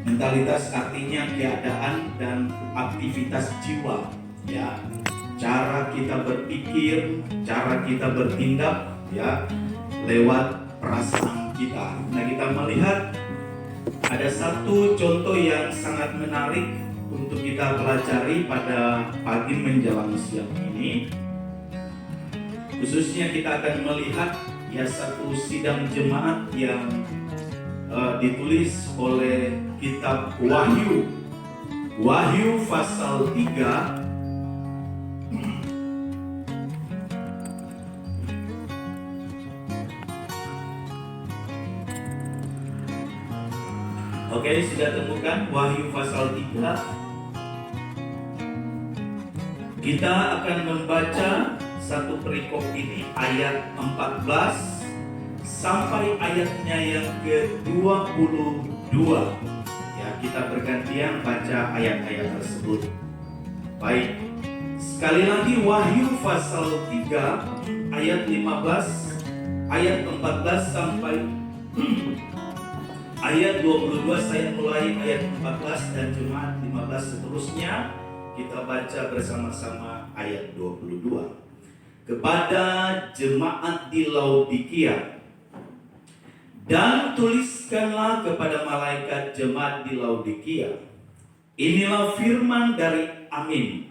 Mentalitas artinya keadaan dan aktivitas jiwa, ya. Cara kita berpikir, cara kita bertindak, ya, lewat perasaan kita. Nah, kita melihat ada satu contoh yang sangat menarik untuk kita pelajari pada pagi menjelang siang ini. Khususnya kita akan melihat ya satu sidang jemaat yang ditulis oleh kitab Wahyu. Wahyu pasal 3 Oke, sudah temukan Wahyu pasal 3. Kita akan membaca satu perikop ini ayat 14 sampai ayatnya yang ke-22. Ya, kita bergantian baca ayat-ayat tersebut. Baik. Sekali lagi Wahyu pasal 3 ayat 15, ayat 14 sampai ayat 22. Saya mulai ayat 14 dan jemaat 15 seterusnya. Kita baca bersama-sama ayat 22. Kepada jemaat di Laodikia, dan tuliskanlah kepada malaikat jemaat di Laodikia, inilah firman dari Amin,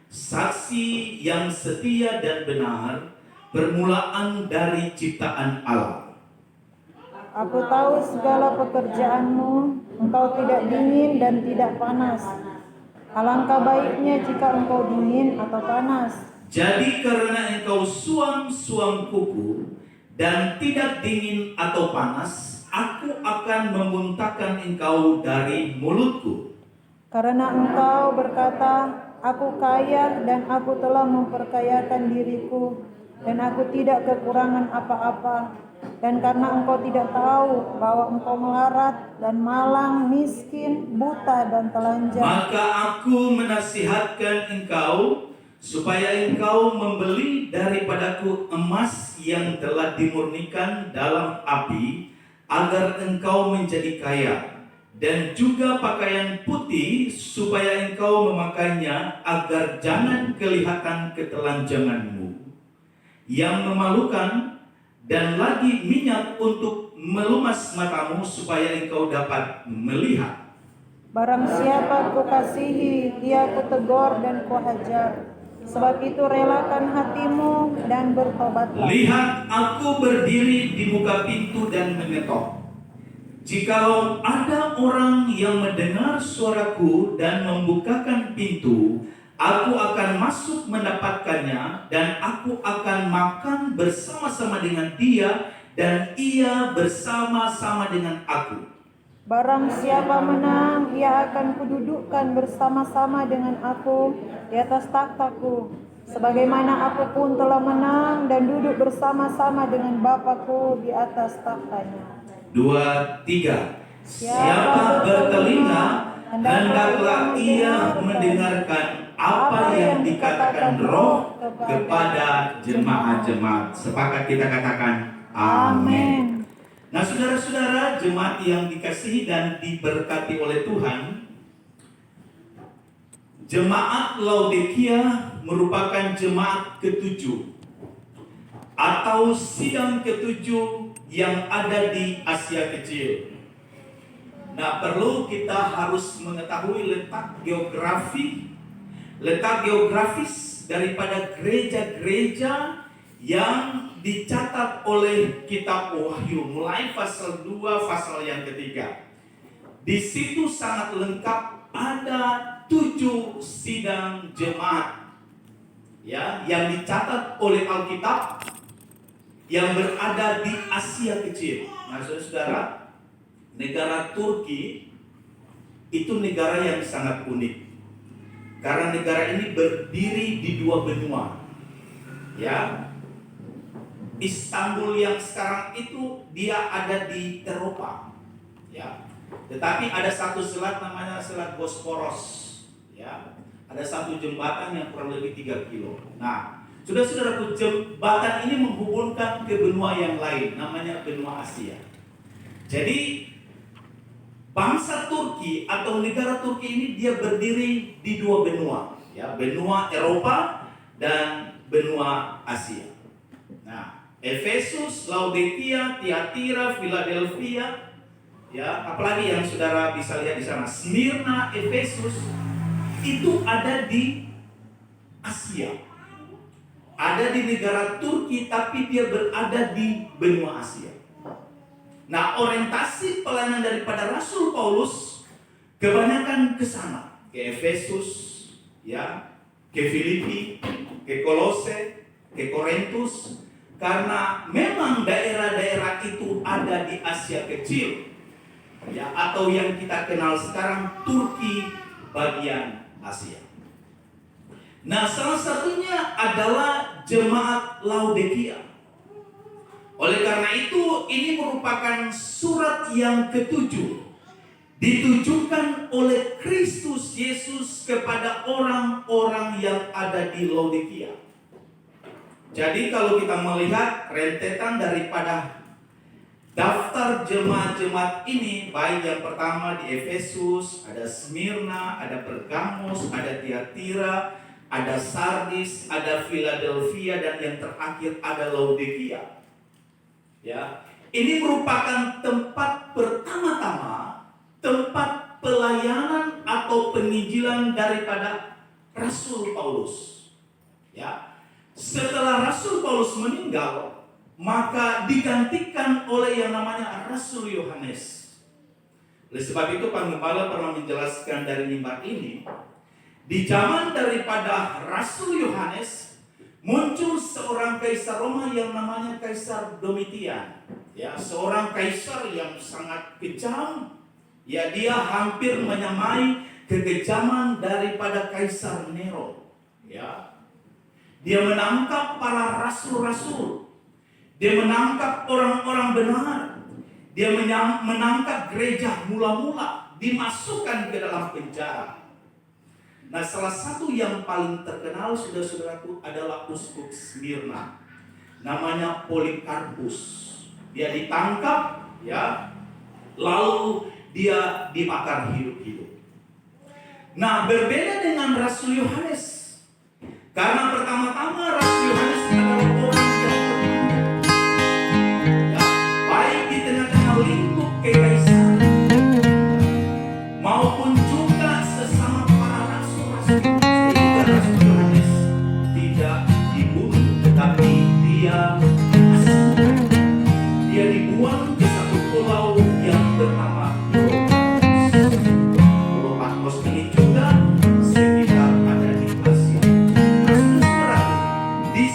saksi yang setia dan benar, permulaan dari ciptaan Allah. Aku tahu segala pekerjaanmu, engkau tidak dingin dan tidak panas. Alangkah baiknya jika engkau dingin atau panas. Jadi karena engkau suam-suam kuku dan tidak dingin atau panas, aku akan memuntahkan engkau dari mulutku. Karena engkau berkata, aku kaya dan aku telah memperkayakan diriku, dan aku tidak kekurangan apa-apa. Dan karena engkau tidak tahu bahwa engkau melarat dan malang, miskin, buta dan telanjang, maka aku menasihatkan engkau supaya engkau membeli daripadaku emas yang telah dimurnikan dalam api, agar engkau menjadi kaya, dan juga pakaian putih supaya engkau memakainya, agar jangan kelihatan ketelanjanganmu yang memalukan, dan lagi minyak untuk melumas matamu supaya engkau dapat melihat. barang siapa kukasihi, dia kutegur dan kuhajar. Sebab itu relakan hatimu dan bertobatlah. Lihat, aku berdiri di muka pintu dan mengetok. Jikalau ada orang yang mendengar suaraku dan membukakan pintu, aku akan masuk mendapatkannya, dan aku akan makan bersama-sama dengan dia, dan ia bersama-sama dengan aku. Barang siapa menang, ia akan kududukkan bersama-sama dengan aku di atas takhtaku, sebagaimana aku pun telah menang dan duduk bersama-sama dengan Bapakku di atas takhtanya. 2, 3. Siapa bertelinga, hendaklah ia mendengarkan apa yang dikatakan Roh kepada jemaat-jemaat. Sepakat kita katakan amin. Nah, saudara-saudara jemaat yang dikasihi dan diberkati oleh Tuhan, jemaat Laodikia merupakan jemaat ke-7 atau sidang ke-7 yang ada di Asia Kecil. Nah, perlu kita harus mengetahui letak geografis daripada gereja-gereja yang dicatat oleh kitab Wahyu, mulai pasal 2, pasal yang ketiga. Di situ sangat lengkap, ada 7 sidang jemaat ya yang dicatat oleh Alkitab yang berada di Asia Kecil. Nah, saudara, negara Turki itu negara yang sangat unik, karena negara ini berdiri di 2 benua. Ya, Istanbul yang sekarang itu dia ada di Eropa, ya. Tetapi ada satu selat namanya Selat Bosporos, ya. Ada satu jembatan yang kurang lebih 3 kilo. Nah, saudara-saudaraku, jembatan ini menghubungkan ke benua yang lain, namanya benua Asia. Jadi bangsa Turki atau negara Turki ini dia berdiri di dua benua, ya, benua Eropa dan benua Asia. Nah, Efesus, Laodikia, Tiatira, Philadelphia, ya, apalagi yang saudara bisa lihat di sana, Smyrna, Efesus, itu ada di Asia. Ada di negara Turki, tapi dia berada di benua Asia. Nah, orientasi pelayanan daripada Rasul Paulus kebanyakan ke sana, ke Efesus, ya, ke Filipi, ke Kolose, ke Korintus, karena memang daerah-daerah itu ada di Asia Kecil, ya, atau yang kita kenal sekarang Turki bagian Asia. Nah, salah satunya adalah jemaat Laodikia. Oleh karena itu, ini merupakan surat yang ketujuh, ditujukan oleh Kristus Yesus kepada orang-orang yang ada di Laodikia. Jadi kalau kita melihat rentetan daripada daftar jemaat-jemaat ini, baik yang pertama di Efesus, ada Smyrna, ada Pergamos, ada Tiatira, ada Sardis, ada Philadelphia, dan yang terakhir ada Laodikia. Ya, ini merupakan tempat pertama-tama, tempat pelayanan atau penginjilan daripada Rasul Paulus. Ya, setelah Rasul Paulus meninggal, maka digantikan oleh yang namanya Rasul Yohanes. Oleh sebab itu, Penggembala pernah menjelaskan dari mimbar ini, di zaman daripada Rasul Yohanes muncul seorang kaisar Roma yang namanya Kaisar Domitian, ya, seorang kaisar yang sangat kejam, ya, dia hampir menyamai kekejaman daripada Kaisar Nero, ya. Dia menangkap para rasul-rasul, dia menangkap orang-orang benar, dia menangkap gereja mula-mula, dimasukkan ke dalam penjara. Nah, salah satu yang paling terkenal, saudara-saudaraku, adalah uskup Smyrna, namanya Polikarpus. Dia ditangkap, ya, lalu dia dibakar hidup-hidup. Nah, berbeda dengan Rasul Yohanes, karena pertama-tama Rasul Yohanes adalah orang yang terpilih, ya, baik di tengah-tengah lingkup kekaisaran maupun juga sesama para rasul-rasul, sehingga Rasul Yohanes tidak dibunuh, tetapi dia diasingkan. Dia dibuang ke satu pulau yang bernama Patmos. Pulau Patmos ini juga sekitar ada di Asia. Nah, saudara, di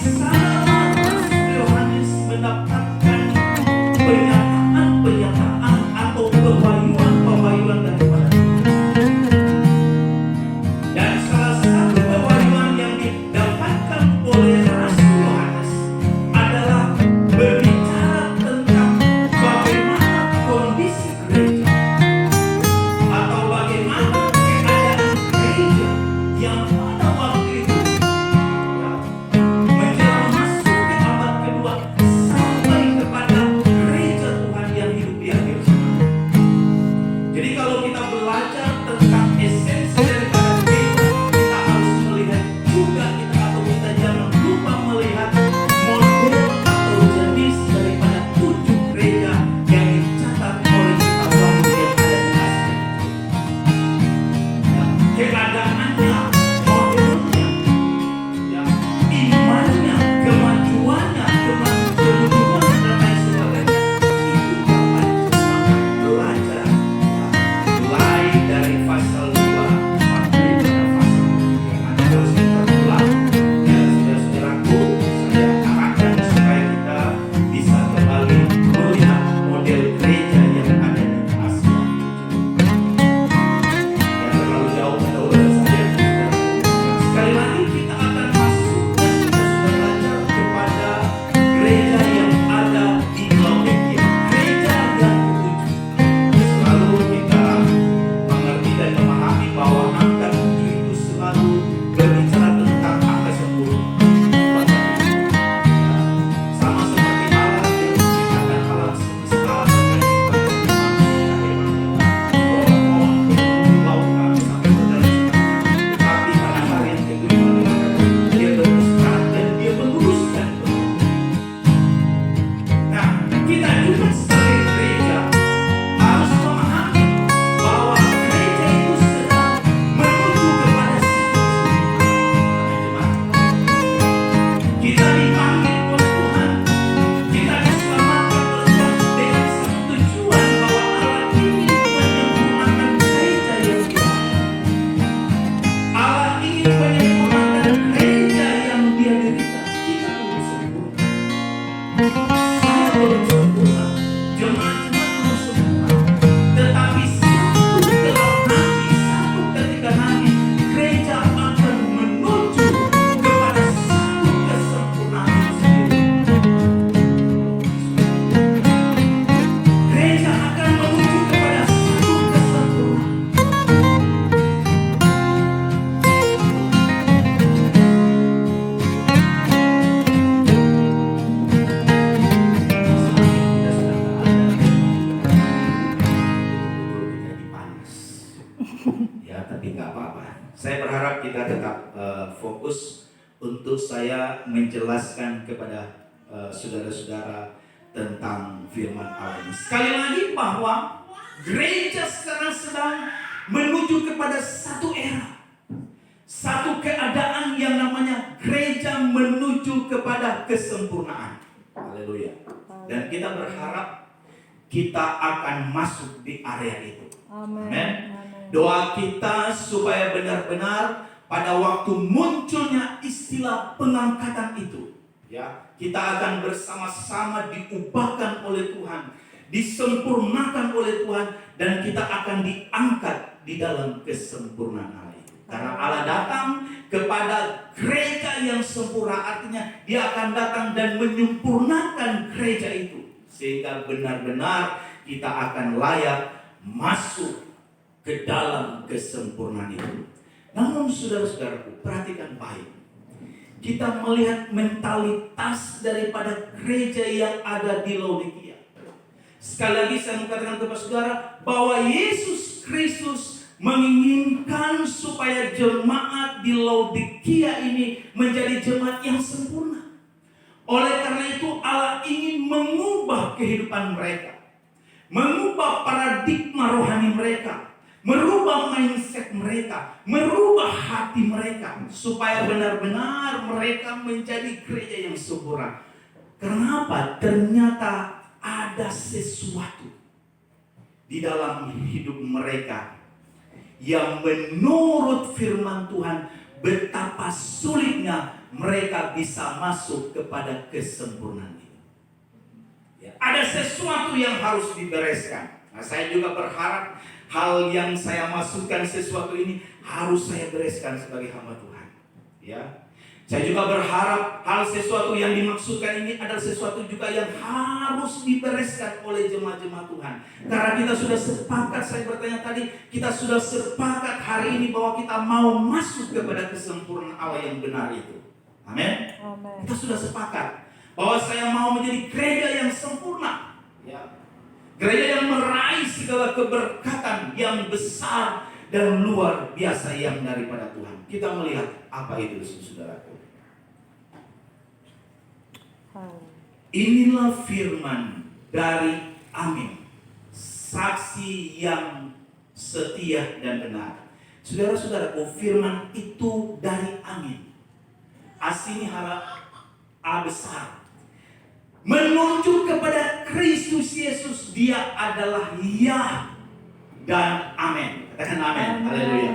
kita tetap fokus untuk saya menjelaskan kepada saudara-saudara tentang firman Allah ini. Sekali lagi bahwa gereja sekarang sedang menuju kepada satu era, satu keadaan yang namanya gereja menuju kepada kesempurnaan. Haleluya. Dan kita berharap kita akan masuk di area itu. Amin. Doa kita supaya benar-benar pada waktu munculnya istilah pengangkatan itu, ya, kita akan bersama-sama diubahkan oleh Tuhan, disempurnakan oleh Tuhan, dan kita akan diangkat di dalam kesempurnaan Allah itu. Karena Allah datang kepada gereja yang sempurna, artinya Dia akan datang dan menyempurnakan gereja itu, sehingga benar-benar kita akan layak masuk ke dalam kesempurnaan itu. Namun saudara-saudaraku, perhatikan baik. Kita melihat mentalitas daripada gereja yang ada di Laodikia. Sekali lagi saya mengatakan kepada saudara bahwa Yesus Kristus menginginkan supaya jemaat di Laodikia ini menjadi jemaat yang sempurna. Oleh karena itu Allah ingin mengubah kehidupan mereka, mengubah paradigma rohani mereka, merubah mindset mereka, merubah hati mereka, supaya benar-benar mereka menjadi gereja yang sempurna. Kenapa? Ternyata ada sesuatu di dalam hidup mereka yang menurut firman Tuhan betapa sulitnya mereka bisa masuk kepada kesempurnaan itu. Ya, ada sesuatu yang harus dibereskan. Nah, saya juga berharap hal yang saya masukkan sesuatu ini harus saya bereskan sebagai hamba Tuhan. Ya, saya juga berharap hal sesuatu yang dimaksudkan ini adalah sesuatu juga yang harus dibereskan oleh jemaat-jemaat Tuhan. Karena kita sudah sepakat, saya bertanya tadi, kita sudah sepakat hari ini bahwa kita mau masuk kepada kesempurnaan Allah yang benar itu. Amin. Kita sudah sepakat bahwa saya mau menjadi gereja yang sempurna. Ya. Gereja yang meraih segala keberkatan yang besar dan luar biasa yang daripada Tuhan. Kita melihat apa itu, saudaraku. Inilah firman dari Amin, saksi yang setia dan benar. Saudara-saudaraku, firman itu dari Amin. Asini harap A besar, menunjuk kepada Kristus Yesus. Dia adalah Ya dan Amin. Katakan Amin. Haleluya.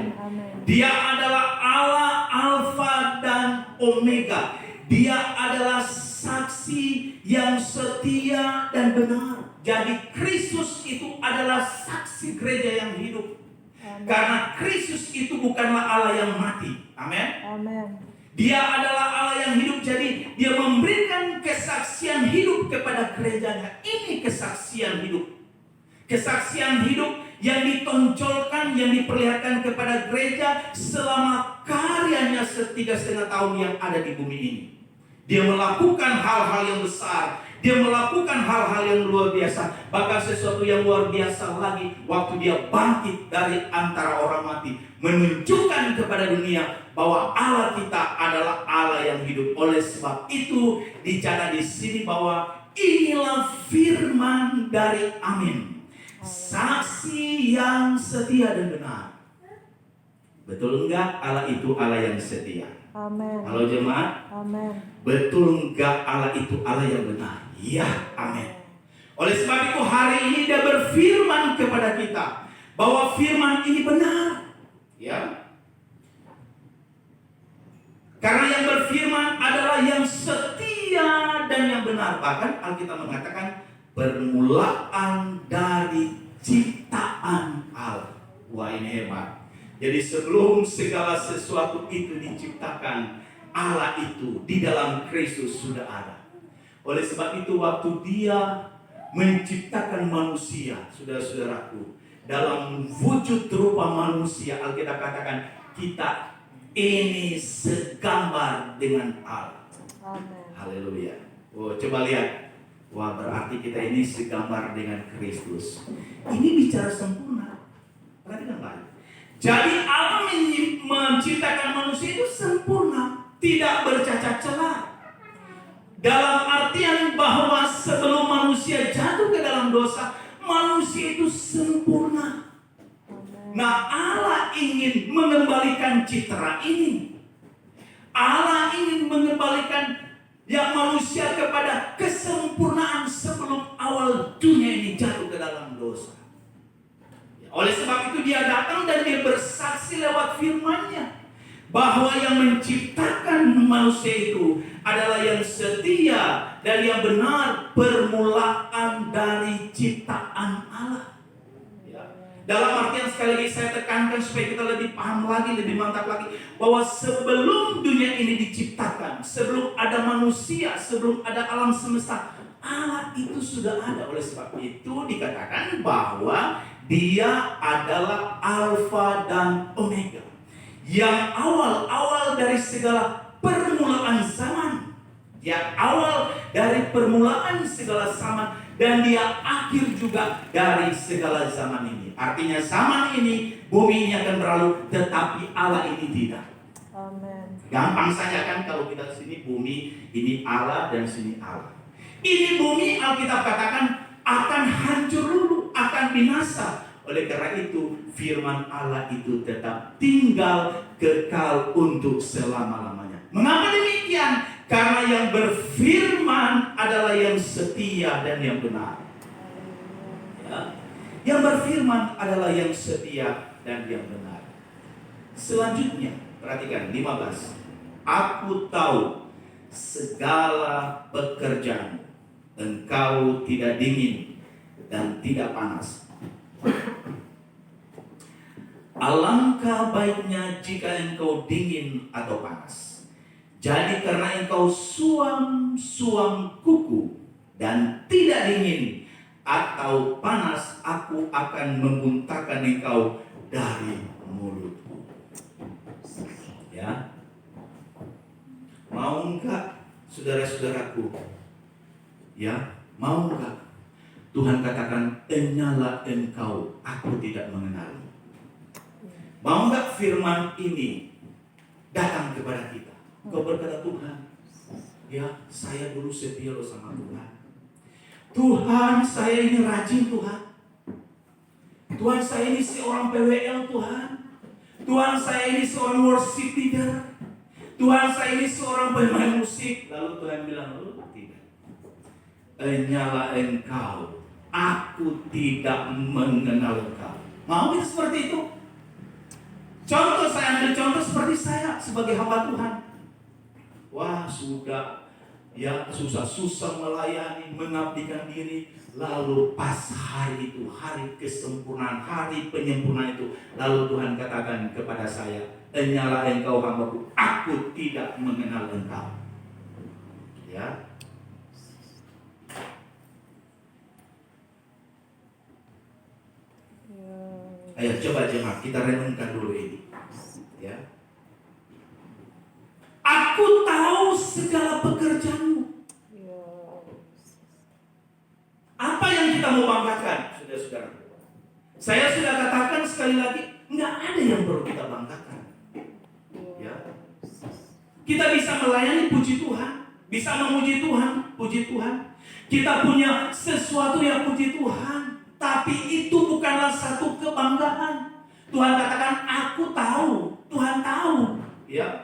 Dia adalah Allah Alfa dan Omega. Dia adalah saksi yang setia dan benar. Jadi Kristus itu adalah saksi gereja yang hidup. Amen. Karena Kristus itu bukanlah Allah yang mati. Amin. Amin. Dia adalah Allah yang hidup, jadi Dia memberikan kesaksian hidup kepada gerejanya. Ini kesaksian hidup. Kesaksian hidup yang ditonjolkan, yang diperlihatkan kepada gereja selama karyanya 3,5 tahun yang ada di bumi ini. Dia melakukan hal-hal yang besar. Dia melakukan hal-hal yang luar biasa. Bahkan sesuatu yang luar biasa lagi, waktu Dia bangkit dari antara orang mati, menunjukkan kepada dunia bahwa Allah kita adalah Allah yang hidup. Oleh sebab itu dicatat di sini bahwa inilah firman dari Amin, saksi yang setia dan benar. Betul enggak Allah itu Allah yang setia? Amin. Halo jemaat. Amin. Betul enggak Allah itu Allah yang benar? Ya, amin. Oleh sebab itu hari ini Dia berfirman kepada kita bahwa firman ini benar. Ya. Karena yang berfirman adalah yang setia dan yang benar. Bahkan Alkitab mengatakan permulaan dari ciptaan Allah. Wah, ini hebat. Jadi sebelum segala sesuatu itu diciptakan, Allah itu di dalam Kristus sudah ada. Oleh sebab itu waktu Dia menciptakan manusia, saudara-saudaraku, dalam wujud rupa manusia, Alkitab katakan kita ini segambar dengan Allah. Amin. Haleluya. Oh, coba lihat. Wah, berarti kita ini segambar dengan Kristus. Ini bicara sempurna. Perhatikan baik. Jadi Allah menciptakan manusia itu sempurna, tidak bercacat celah. Dalam artian bahwa sebelum manusia jatuh ke dalam dosa, manusia itu sempurna. Nah, Allah ingin mengembalikan citra ini. Allah ingin mengembalikan manusia kepada kesempurnaan sebelum awal dunia ini jatuh ke dalam dosa. Oleh sebab itu dia datang dan dia bersaksi lewat firman-Nya bahwa yang menciptakan manusia itu adalah yang setia dan yang benar, permulaan dari ciptaan Allah. Ya. Dalam artian sekali lagi saya tekankan supaya kita lebih paham lagi, lebih mantap lagi, bahwa sebelum dunia ini diciptakan, sebelum ada manusia, sebelum ada alam semesta, Allah itu sudah ada. Oleh sebab itu dikatakan bahwa Dia adalah Alfa dan Omega, yang awal dari segala permulaan zaman. Dia awal dari permulaan segala zaman, dan Dia akhir juga dari segala zaman ini. Artinya zaman ini, bumi ini akan berlalu, tetapi Allah ini tidak. Amin. Gampang saja kan kalau kita sini bumi ini Allah dan sini Allah. Ini bumi Alkitab katakan akan hancur dulu, akan binasa. Oleh karena itu firman Allah itu tetap tinggal kekal untuk selama-lamanya. Mengapa demikian? Karena yang berfirman adalah yang setia dan yang benar. Ya. Yang berfirman adalah yang setia dan yang benar. Selanjutnya, perhatikan 15. Aku tahu segala pekerjaanmu. Engkau tidak dingin dan tidak panas. Alangkah baiknya jika engkau dingin atau panas. Jadi karena engkau suam kuku dan tidak dingin atau panas, aku akan memuntahkan engkau dari mulutku. Ya, mau enggak saudara-saudaraku? Ya, mau enggak? Tuhan katakan, "Enyala engkau, aku tidak mengenali." Mau enggak firman ini datang kepada kita? Kau berkata, "Tuhan, ya saya dulu setia loh sama Tuhan. Tuhan, saya ini rajin Tuhan. Tuhan, saya ini seorang PWL Tuhan. Tuhan, saya ini seorang worship leader. Tuhan, saya ini seorang pemain musik." Lalu Tuhan bilang, "Oh tidak. Enyala engkau, aku tidak mengenal engkau." Mau kita seperti itu? Contoh, saya ambil contoh seperti saya sebagai hamba Tuhan. Wah, sudah ya susah-susah melayani, mengabdikan diri. Lalu pas hari itu, hari kesempurnaan, hari penyempurnaan itu, lalu Tuhan katakan kepada saya, "Enyala engkau hambaku, aku tidak mengenal engkau." Ya. Ayo coba jemaat kita renungkan dulu ini. Ya. Aku tahu segala pekerjaanmu. Apa yang kita mau banggakan, saudara-saudara? Saya sudah katakan sekali lagi, nggak ada yang perlu kita banggakan. Ya. Kita bisa melayani, puji Tuhan, bisa memuji Tuhan, puji Tuhan. Kita punya sesuatu yang puji Tuhan, tapi itu bukanlah satu kebanggaan. Tuhan katakan, "Aku tahu." Tuhan tahu. Ya.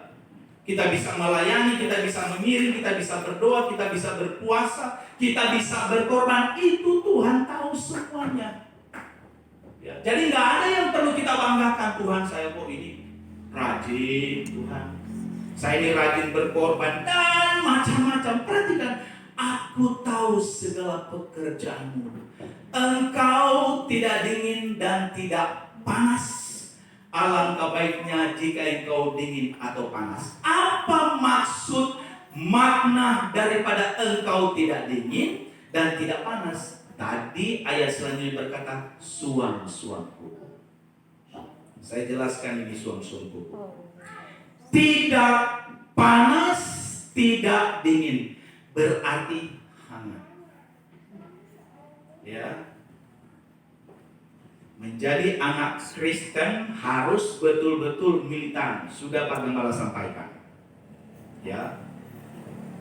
Kita bisa melayani, kita bisa mengiring, kita bisa berdoa, kita bisa berpuasa, kita bisa berkorban. Itu Tuhan tahu semuanya. Ya. Jadi nggak ada yang perlu kita banggakan. Tuhan, saya kok ini rajin, Tuhan. Saya ini rajin berkorban dan macam-macam. Perhatikan, aku tahu segala pekerjaanmu. Engkau tidak dingin dan tidak panas. Alangkah baiknya jika engkau dingin atau panas. Apa maksud makna daripada engkau tidak dingin dan tidak panas? Tadi ayat selanjutnya berkata, "Suam-suamku." Saya jelaskan ini suam-suamku. Tidak panas, tidak dingin, berarti hangat. Ya. Menjadi anak Kristen harus betul-betul militan. Sudah Pak Gembala sampaikan. Ya.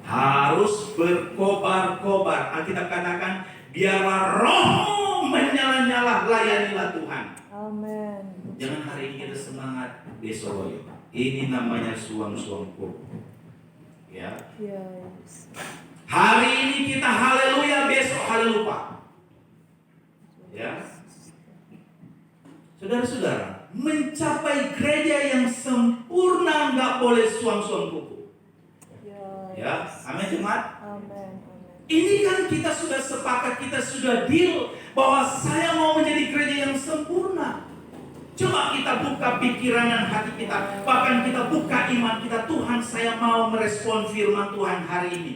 Harus berkobar-kobar. Alkitab katakan, biarlah rohmu menyala-nyala, layanilah Tuhan. Amin. Jangan hari ini kita semangat, besok loyo. Ini namanya suam-suam koko. Ya. Yes. Hari ini kita haleluya, besok haleluya. Ya. Saudara-saudara, mencapai gereja yang sempurna nggak boleh suam-suam kuku. Ya, amin jemaat. Amin. Ini kan kita sudah sepakat, kita sudah deal bahwa saya mau menjadi gereja yang sempurna. Coba kita buka pikiran dan hati kita, bahkan kita buka iman kita. Tuhan, saya mau merespon firman Tuhan hari ini.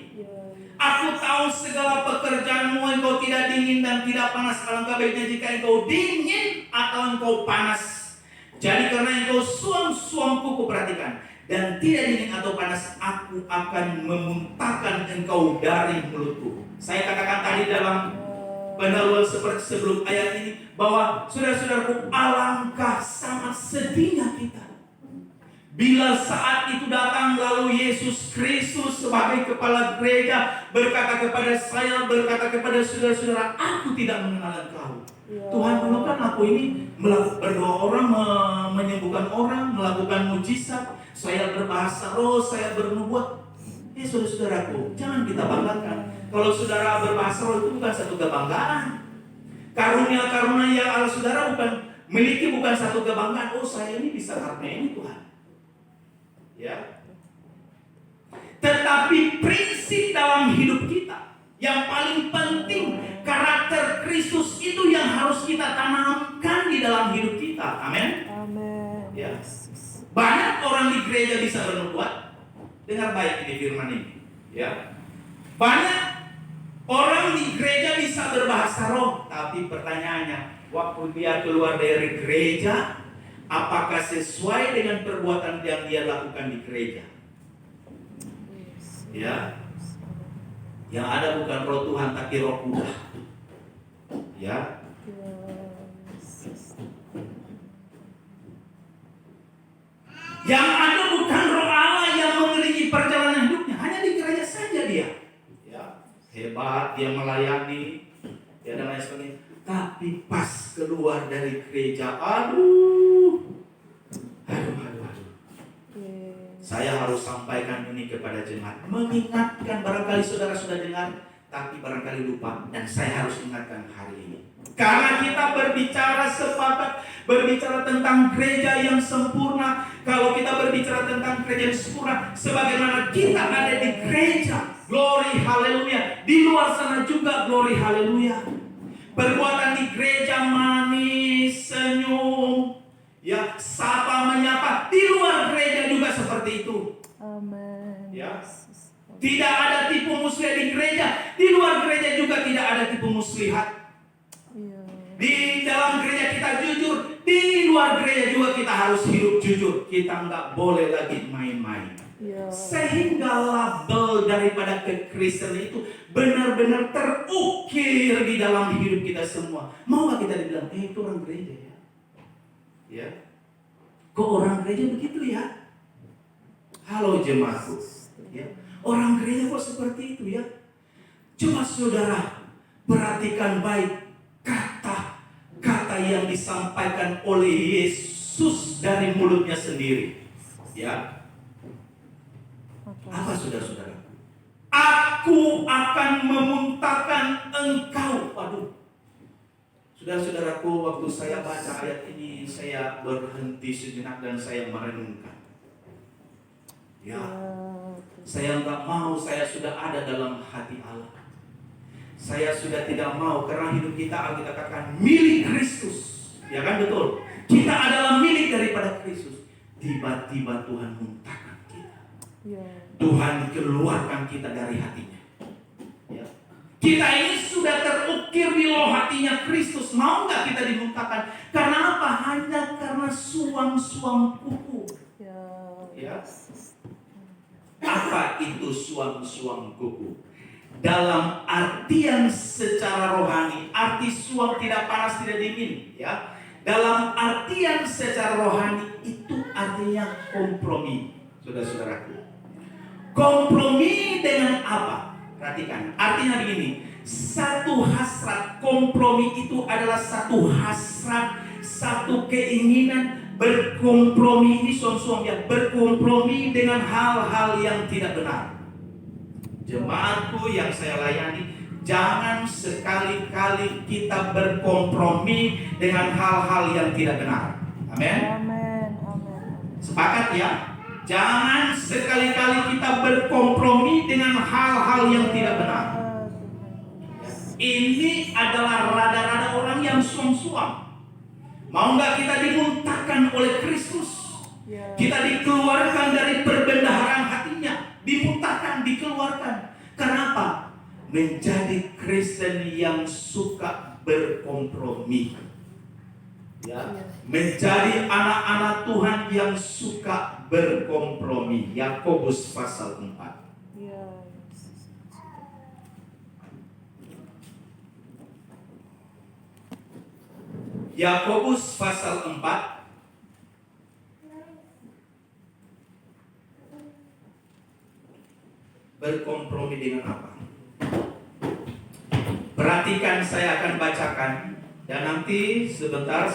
Aku tahu segala pekerjaanmu, engkau tidak dingin dan tidak panas. Alangkah baiknya jika engkau dingin atau engkau panas. Jadi karena engkau suam-suam kuku, perhatikan, dan tidak dingin atau panas, aku akan memuntahkan engkau dari mulutku. Saya katakan tadi dalam pendahuluan seperti sebelum ayat ini, bahwa saudara-saudaraku, alangkah sangat sedihnya kita bila saat itu datang lalu Yesus Kristus sebagai kepala gereja berkata kepada saya, berkata kepada saudara-saudara, aku tidak mengenal engkau. Tuhan, dulu kan aku ini berdoa orang, menyembuhkan orang, melakukan mujizat, saya berbahasa roh, saya bernubuat. Saudara-saudaraku, jangan kita banggakan. Kalau saudara berbahasa roh itu bukan satu kebanggaan. Karunia-karunia yang Allah saudara miliki bukan satu kebanggaan. Oh, saya ini bisa karena ini Tuhan. Ya. Tetapi prinsip dalam hidup kita yang paling penting, karakter Kristus itu yang harus kita tanamkan di dalam hidup kita. Amin. Amin. Ya. Banyak orang di gereja bisa bernubuat. Dengar baik ini firman ini. Ya. Banyak orang di gereja bisa berbahasa roh, tapi pertanyaannya, waktu dia keluar dari gereja, apakah sesuai dengan perbuatan yang dia lakukan di gereja? Ya. Yang ada bukan roh Tuhan tapi roh kuda. Ya. Yang ada bukan roh Allah yang mengelilingi perjalanan hidupnya, hanya di gereja saja dia. Ya. Hebat, dia melayani, ya, dan lain sebagainya. Tapi pas keluar dari gereja, aduh. Saya harus sampaikan ini kepada jemaat, mengingatkan, barangkali saudara sudah dengar, tapi barangkali lupa, dan saya harus ingatkan hari ini. Karena kita berbicara sepakat, berbicara tentang gereja yang sempurna. Kalau kita berbicara tentang gereja yang sempurna, sebagaimana kita ada di gereja, glory haleluya. Di luar sana juga glory haleluya. Perbuatan di gereja manis, senyum, ya, sapa menyapa. Di luar gereja juga seperti itu. Amin. Ya. Tidak ada tipu muslihat di gereja. Di luar gereja juga tidak ada tipu muslihat. Di dalam gereja kita jujur, di luar gereja juga kita harus hidup jujur. Kita nggak boleh lagi main-main. Sehingga label daripada kekristenan itu benar-benar terukir di dalam hidup kita semua. Mau nggak kita dibilang, itu orang gereja ya? Ya, kok orang gereja begitu ya? Halo jemaatku, ya, orang gereja kok seperti itu ya? Coba saudara perhatikan baik kata-kata yang disampaikan oleh Yesus dari mulutnya sendiri. Ya. Apa saudara-saudara? Aku akan memuntahkan engkau. Waduh. Saudara-saudaraku, waktu saya baca ayat ini, saya berhenti sejenak dan saya merenungkan. Ya, saya nggak mau, saya sudah ada dalam hati Allah. Saya sudah tidak mau, karena hidup kita, kita katakan milik Kristus. Ya kan, betul? Kita adalah milik daripada Kristus. Tiba-tiba Tuhan muntahkan kita. Tuhan keluarkan kita dari hatinya. Ya. Kita ini sudah terukir di loh hatinya Kristus. Mau nggak kita dimuntahkan? Karena apa? Hanya karena suam-suam kuku. Ya. Apa itu suam-suam kuku? Dalam artian secara rohani, arti suam tidak panas tidak dingin. Ya. Dalam artian secara rohani itu artinya kompromi, saudara-saudaraku. Kompromi dengan apa? Perhatikan, artinya begini. Satu hasrat, kompromi itu adalah satu hasrat, satu keinginan. Berkompromi ini suam-suam ya, berkompromi dengan hal-hal yang tidak benar. Jemaatku yang saya layani, jangan sekali-kali kita berkompromi dengan hal-hal yang tidak benar. Amin. Amin. Amin. Sepakat ya? Jangan sekali-kali kita berkompromi dengan hal-hal yang tidak benar. Ini adalah rada-rada orang yang suam-suam. Mau nggak kita dimuntahkan oleh Kristus? Kita dikeluarkan dari perbendaharaan hatinya, dimuntahkan, dikeluarkan. Kenapa? Menjadi Kristen yang suka berkompromi. Ya, menjadi anak-anak Tuhan yang suka berkompromi. Yakobus pasal 4. Yakobus pasal 4 berkompromi dengan apa? Perhatikan, saya akan bacakan dan nanti sebentar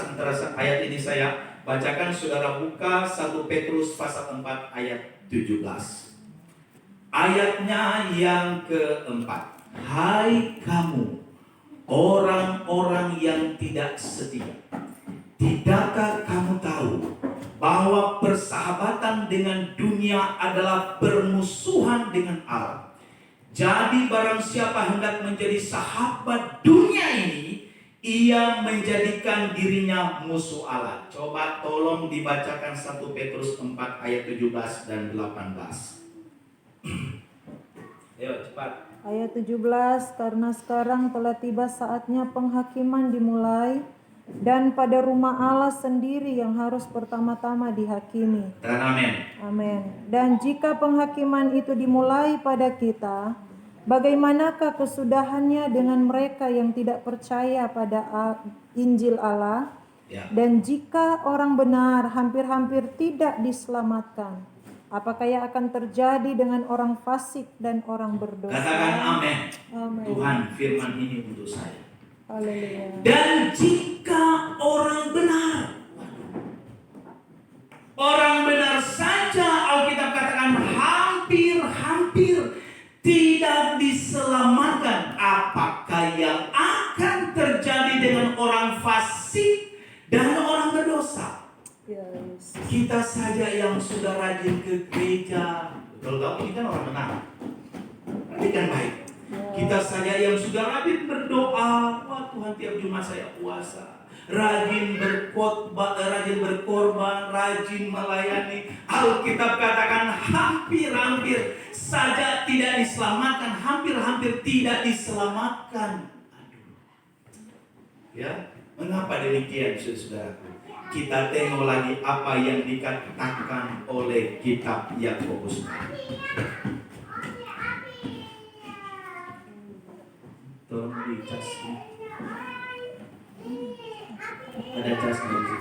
ayat ini saya bacakan. Saudara buka 1 Petrus pasal 4 ayat 17. Ayatnya yang keempat. Hai kamu orang-orang yang tidak setia, tidakkah kamu tahu bahwa persahabatan dengan dunia adalah permusuhan dengan Allah? Jadi barang siapa hendak menjadi sahabat dunia ini, ia menjadikan dirinya musuh Allah. Coba tolong dibacakan 1 Petrus 4 ayat 17 dan 18. Ayo cepat. Ayat 17, karena sekarang telah tiba saatnya penghakiman dimulai, dan pada rumah Allah sendiri yang harus pertama-tama dihakimi. Dan amin. Amin. Dan jika penghakiman itu dimulai pada kita, bagaimanakah kesudahannya dengan mereka yang tidak percaya pada Injil Allah? Ya. Dan jika orang benar hampir-hampir tidak diselamatkan, apakah yang akan terjadi dengan orang fasik dan orang berdosa? Katakan amin. Amin. Tuhan, firman ini untuk saya. Haleluya. Dan jika orang benar, orang benar saja Alkitab katakan hampir-hampir tidak diselamatkan, apakah yang akan terjadi dengan orang fasik dan orang berdosa? Yes. Kita saja yang sudah rajin ke gereja, kalau ini kan orang benar, ini kan baik. Kita saja yang sudah rajin berdoa, wah Tuhan tiap Jumat saya puasa, rajin berkhotbah, rajin berkorban, rajin melayani. Alkitab katakan hampir-hampir saja tidak diselamatkan, hampir-hampir tidak diselamatkan. Aduh. Ya, mengapa demikian, saudaraku? Kita tengok lagi apa yang dikatakan oleh kitab Yakobus. Tolong dicas. Ada cas di situ.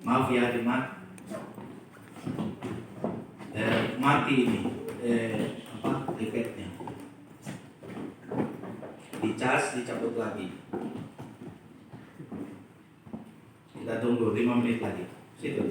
Maaf ya, Dimat. Mati ini. Efeknya. Dicas, dicabut lagi. Kita tunggu 5 menit lagi. Situ.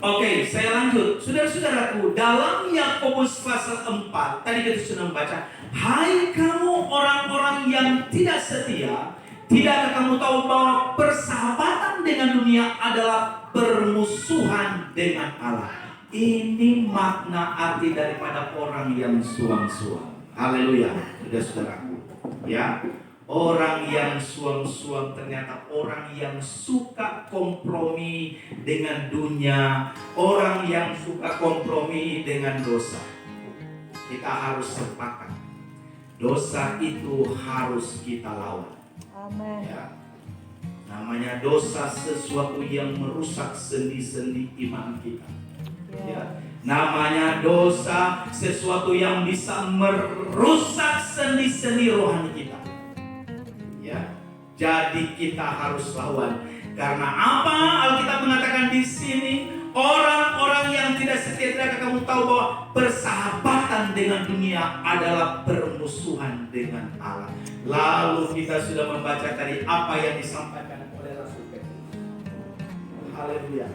Oke, saya lanjut. Saudara-saudaraku, dalam Yakobus pasal 4, tadi kita sudah membaca, hai kamu orang-orang yang tidak setia, tidakkah kamu tahu bahwa persahabatan dengan dunia adalah permusuhan dengan Allah? Ini makna arti daripada orang yang suam-suam. Haleluya, saudara-saudaraku. Ya, orang yang suam-suam ternyata orang yang suka kompromi dengan dunia, orang yang suka kompromi dengan dosa. Kita harus sepakat, dosa itu harus kita lawan. Amin. Ya. Namanya dosa sesuatu yang merusak sendi-sendi iman kita. Ya. Namanya dosa sesuatu yang bisa merusak sendi-sendi rohani kita. Ya. Jadi kita harus lawan. Karena apa? Alkitab mengatakan di sini, orang-orang yang tidak setia, tidakkah kamu tahu bahwa persahabatan dengan dunia adalah permusuhan dengan Allah. Lalu kita sudah membaca tadi apa yang disampaikan oleh Rasul Petrus. Haleluya.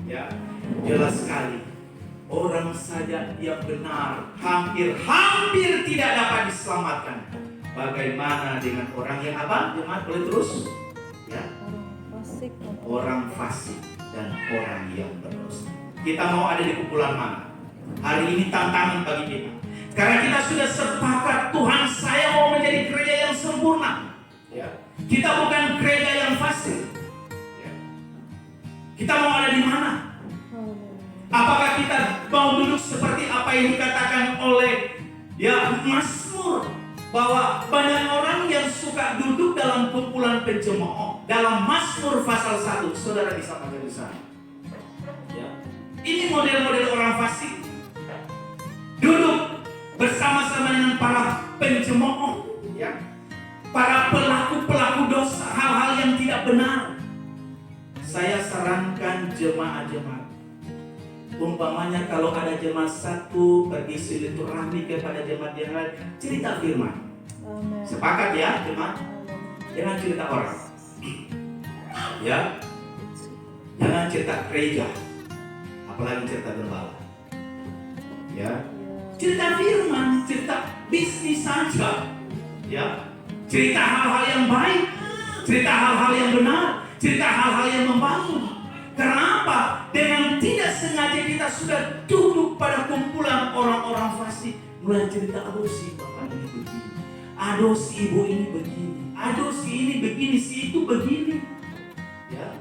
Ya, jelas sekali. Orang saja yang benar hampir tidak dapat diselamatkan. Bagaimana dengan orang yang apa? Jemaat boleh terus? Ya. Orang fasik dan orang yang berdosa. Kita mau ada di kumpulan mana? Hari ini tantangan bagi kita. Karena kita sudah sepakat, Tuhan, saya mau menjadi gereja yang sempurna. Ya. Kita bukan gereja yang fasik. Ya. Kita mau ada di mana? Apakah kita mau duduk seperti apa yang dikatakan oleh Mazmur, bahwa banyak orang yang suka duduk dalam kumpulan pencemooh. Dalam Mazmur pasal 1, saudara bisa baca di sana. Ya. Ini model-model orang fasik. Duduk bersama-sama dengan para pencemooh, ya. Para pelaku-pelaku dosa, hal-hal yang tidak benar. Saya sarankan jemaat-jemaat, umpamanya kalau ada jemaat satu pergi silaturahmi kepada jemaat yang lain, cerita firman. Amen. Sepakat ya jemaat? Jangan cerita orang. Ya. Jangan cerita gereja. Apalagi cerita gembala. Ya. Cerita firman, cerita bisnis saja. Ya. Cerita hal-hal yang baik, cerita hal-hal yang benar, cerita hal-hal yang membangun. Karena apa? Dengan tidak sengaja kita sudah duduk pada kumpulan orang-orang fasik, mulai cerita, aduh si bapak ini begini, aduh si ibu ini begini, aduh si ini begini, si itu begini. Ya.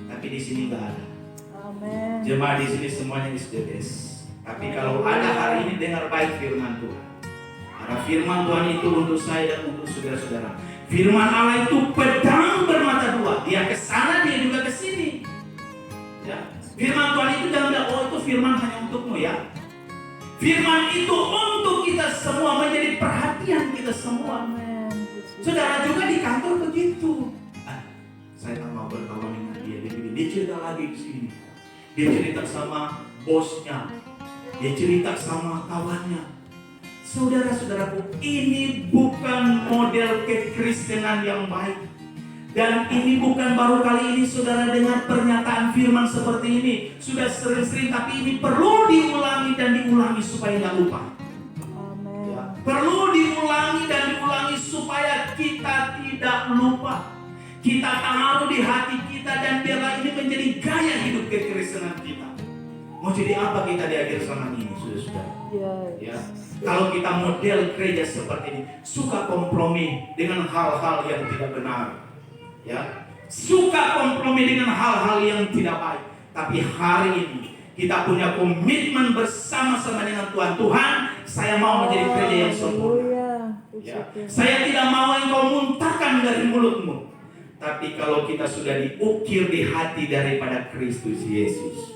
Tapi di sini nggak ada. Amen. Jemaat di sini semuanya is the best. Tapi kalau ada hari ini, dengar baik firman Tuhan. Karena firman Tuhan itu untuk saya dan untuk saudara-saudara. Firman Allah itu pedang bermata dua. Dia ke sana, dia juga ke sini. Ya. Firman Tuhan itu jangan bilang, oh itu firman hanya untukmu ya. Firman itu untuk kita semua, menjadi perhatian kita semua. Saudara juga di kantor begitu. Saya tak mau berkawan dengan dia. Dia cerita lagi ke sini. Dia cerita sama bosnya. Dia cerita sama kawannya. Saudara-saudaraku, ini bukan model kekristenan yang baik. Dan ini bukan baru kali ini saudara dengar pernyataan firman seperti ini. Sudah sering-sering, tapi ini perlu diulangi dan diulangi supaya tidak lupa. Amen. Ya. Perlu diulangi dan diulangi supaya kita tidak lupa. Kita taruh di hati kita dan biarlah ini menjadi gaya hidup kekristenan kita. Mau jadi apa kita di akhir zaman ini, saudara-saudara? Ya. Kalau kita model gereja seperti ini, suka kompromi dengan hal-hal yang tidak benar, ya, suka kompromi dengan hal-hal yang tidak baik. Tapi hari ini kita punya komitmen bersama-sama dengan Tuhan. Tuhan, saya mau menjadi gereja yang sempurna. Ya. Saya tidak mau engkau muntahkan dari mulutmu. Tapi kalau kita sudah diukir di hati daripada Kristus Yesus,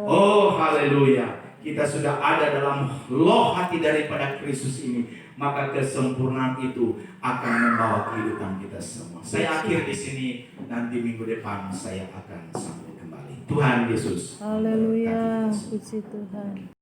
oh haleluya, kita sudah ada dalam loh hati daripada Kristus ini, maka kesempurnaan itu akan membawa kehidupan kita semua. Saya akhir di sini, nanti minggu depan saya akan sambung kembali. Tuhan Yesus. Haleluya, puji Tuhan.